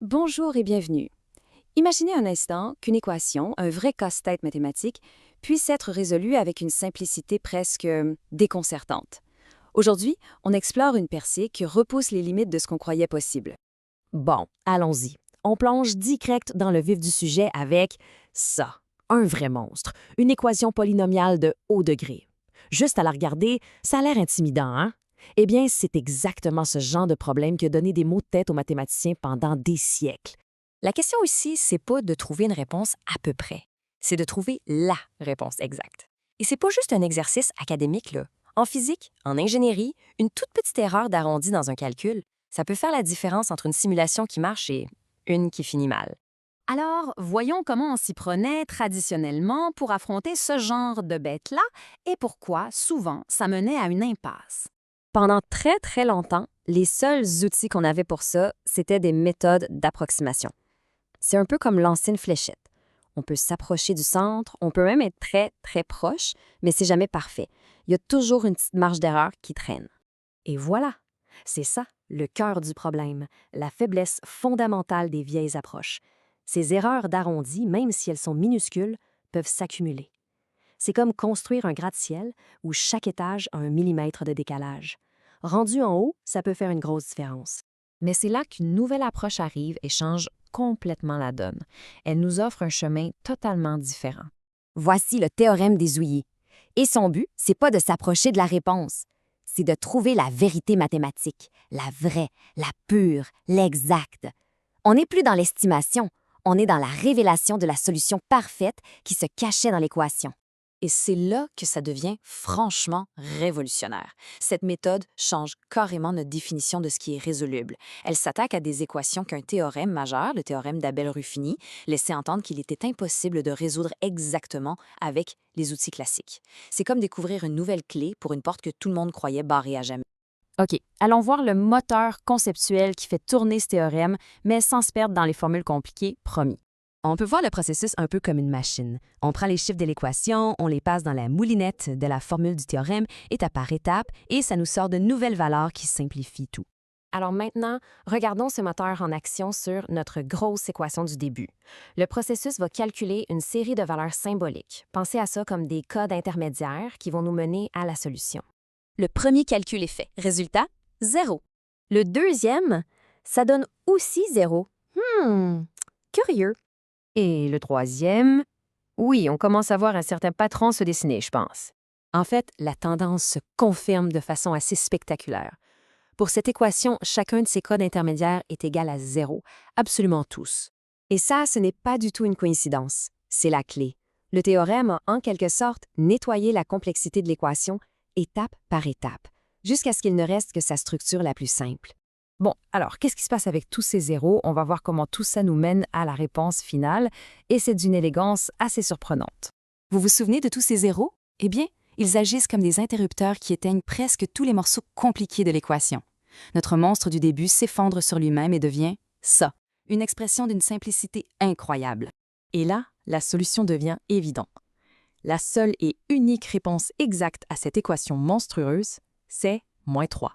Bonjour et bienvenue. Imaginez un instant qu'une équation, un vrai casse-tête mathématique, puisse être résolue avec une simplicité presque déconcertante. Aujourd'hui, on explore une percée qui repousse les limites de ce qu'on croyait possible. Bon, allons-y. On plonge direct dans le vif du sujet avec ça, un vrai monstre, une équation polynomiale de haut degré. Juste à la regarder, ça a l'air intimidant, hein? Eh bien, c'est exactement ce genre de problème qui a donné des maux de tête aux mathématiciens pendant des siècles. La question ici, c'est pas de trouver une réponse à peu près. C'est de trouver la réponse exacte. Et c'est pas juste un exercice académique, là. En physique, en ingénierie, une toute petite erreur d'arrondi dans un calcul, ça peut faire la différence entre une simulation qui marche et une qui finit mal. Alors, voyons comment on s'y prenait traditionnellement pour affronter ce genre de bête-là et pourquoi, souvent, ça menait à une impasse. Pendant très, très longtemps, les seuls outils qu'on avait pour ça, c'était des méthodes d'approximation. C'est un peu comme lancer une fléchette. On peut s'approcher du centre, on peut même être très, très proche, mais c'est jamais parfait. Il y a toujours une petite marge d'erreur qui traîne. Et voilà, c'est ça, le cœur du problème, la faiblesse fondamentale des vieilles approches. Ces erreurs d'arrondi, même si elles sont minuscules, peuvent s'accumuler. C'est comme construire un gratte-ciel où chaque étage a 1 millimètre de décalage. Rendu en haut, ça peut faire une grosse différence. Mais c'est là qu'une nouvelle approche arrive et change complètement la donne. Elle nous offre un chemin totalement différent. Voici le théorème des ouïes. Et son but, c'est pas de s'approcher de la réponse, c'est de trouver la vérité mathématique, la vraie, la pure, l'exacte. On n'est plus dans l'estimation, on est dans la révélation de la solution parfaite qui se cachait dans l'équation. Et c'est là que ça devient franchement révolutionnaire. Cette méthode change carrément notre définition de ce qui est résoluble. Elle s'attaque à des équations qu'un théorème majeur, le théorème d'Abel-Ruffini, laissait entendre qu'il était impossible de résoudre exactement avec les outils classiques. C'est comme découvrir une nouvelle clé pour une porte que tout le monde croyait barrée à jamais. OK, allons voir le moteur conceptuel qui fait tourner ce théorème, mais sans se perdre dans les formules compliquées, promis. On peut voir le processus un peu comme une machine. On prend les chiffres de l'équation, on les passe dans la moulinette de la formule du théorème, étape par étape, et ça nous sort de nouvelles valeurs qui simplifient tout. Alors maintenant, regardons ce moteur en action sur notre grosse équation du début. Le processus va calculer une série de valeurs symboliques. Pensez à ça comme des codes intermédiaires qui vont nous mener à la solution. Le premier calcul est fait. Résultat, 0. Le deuxième, ça donne aussi 0. Curieux. Et le troisième, oui, on commence à voir un certain patron se dessiner, je pense. En fait, la tendance se confirme de façon assez spectaculaire. Pour cette équation, chacun de ces codes intermédiaires est égal à 0, absolument tous. Et ça, ce n'est pas du tout une coïncidence, c'est la clé. Le théorème a en quelque sorte nettoyé la complexité de l'équation étape par étape, jusqu'à ce qu'il ne reste que sa structure la plus simple. Bon, alors, qu'est-ce qui se passe avec tous ces zéros? On va voir comment tout ça nous mène à la réponse finale, et c'est d'une élégance assez surprenante. Vous vous souvenez de tous ces zéros? Eh bien, ils agissent comme des interrupteurs qui éteignent presque tous les morceaux compliqués de l'équation. Notre monstre du début s'effondre sur lui-même et devient ça, une expression d'une simplicité incroyable. Et là, la solution devient évidente. La seule et unique réponse exacte à cette équation monstrueuse, c'est -3.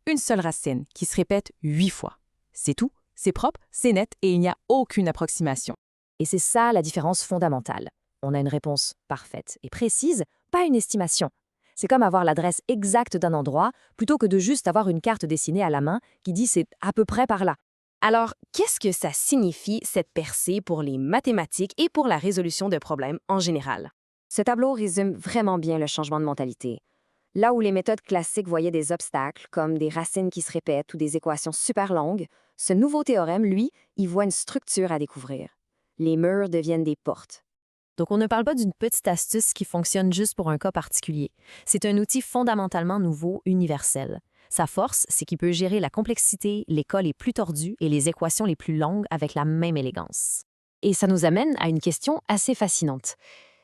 Une seule racine qui se répète 8 fois. C'est tout, c'est propre, c'est net et il n'y a aucune approximation. Et c'est ça la différence fondamentale. On a une réponse parfaite et précise, pas une estimation. C'est comme avoir l'adresse exacte d'un endroit plutôt que de juste avoir une carte dessinée à la main qui dit c'est à peu près par là. Alors, qu'est-ce que ça signifie, cette percée, pour les mathématiques et pour la résolution de problèmes en général? Ce tableau résume vraiment bien le changement de mentalité. Là où les méthodes classiques voyaient des obstacles, comme des racines qui se répètent ou des équations super longues, ce nouveau théorème, lui, y voit une structure à découvrir. Les murs deviennent des portes. Donc on ne parle pas d'une petite astuce qui fonctionne juste pour un cas particulier. C'est un outil fondamentalement nouveau, universel. Sa force, c'est qu'il peut gérer la complexité, les cas les plus tordus et les équations les plus longues avec la même élégance. Et ça nous amène à une question assez fascinante.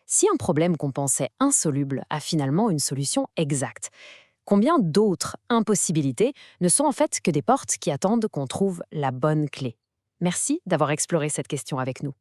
Si un problème qu'on pensait insoluble a finalement une solution exacte, combien d'autres impossibilités ne sont en fait que des portes qui attendent qu'on trouve la bonne clé? Merci d'avoir exploré cette question avec nous.